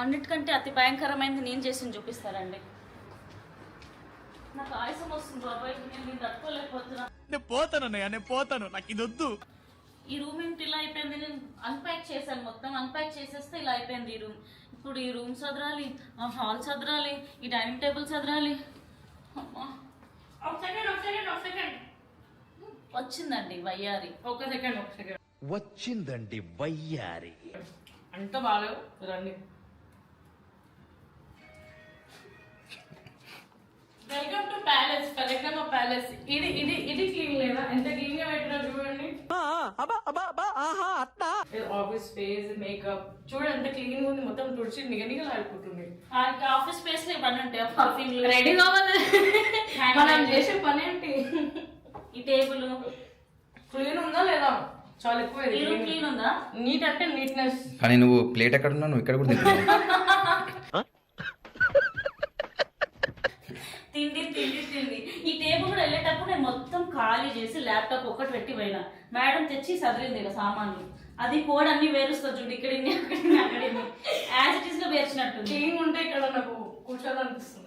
అన్నిటికంటే అతి భయంకరమైనది నేను చేసింది చూపిస్తారండి. నాకు ఆయాసం వస్తుంది బాబాయ్, నేను తట్టుకోలేకపోతున్నా. నేను పోతానన్నయ్య, నేను పోతాను, నాకు ఇది వద్దు. ఈ రూమ్ ఏంటి ఇలా అయిపోయింది? నేను అన్ప్యాక్ చేశాను, మొత్తం అన్ప్యాక్ చేసేస్తే ఇలా అయిపోయింది ఈ రూమ్. ఇప్పుడు ఈ రూమ్ సదరాలి, ఆ హాల్ సదరాలి, ఈ డైనింగ్ టేబుల్ సదరాలి. వచ్చిందండి వయ్యారి. ఒక సెకండ్ వచ్చిందండి వయ్యారి. అంత బాగా రండి. వెల్కమ్ టు ప్యాలెస్, కలెక్టమ్మ ప్యాలెస్. ఇది ఇది ఇది క్లీన్ లేదా? ఎంత క్లీన్ గా పెట్టినా చూడండి. ఆఫీస్ స్పేస్, మేకప్ చూడండి ఎంత క్లీన్ ఉంది. మొత్తం తుడిచి నిగనిగలు ఆడుకుంటుంది. ఆఫీస్ స్పేస్ లో ఇవన్నీ ఉంటాయి, పర్ఫ్యూమ్ రెడీ కావాలి. మనం చేసే పని ఏంటి? ఈ టేబుల్ క్లీన్ ఉందా లేదా? చాలా ఎక్కువ. క్లీన్ ఉందా? నీట్ అంటే నీట్నెస్. కానీ నువ్వు ప్లేట్ ఎక్కడ ఉన్నావు? నువ్వు ఇక్కడ కూడా తిండి తిండి తిండి. ఈ టేబుల్ కూడా వెళ్ళేటప్పుడు నేను మొత్తం ఖాళీ చేసి ల్యాప్టాప్ ఒక్కటి పెట్టి పోయినా. మేడం తెచ్చి సదిరింది ఇలా సామాన్లు. అది కోడ్ అన్ని వేరుస్తుంది చూడు, ఇక్కడ అక్కడ యాజ్ ఇట్ ఈస్ గా వేర్చినట్టు. క్లీన్ ఉంటే ఇక్కడ నాకు కూర్చోవాలనిపిస్తుంది.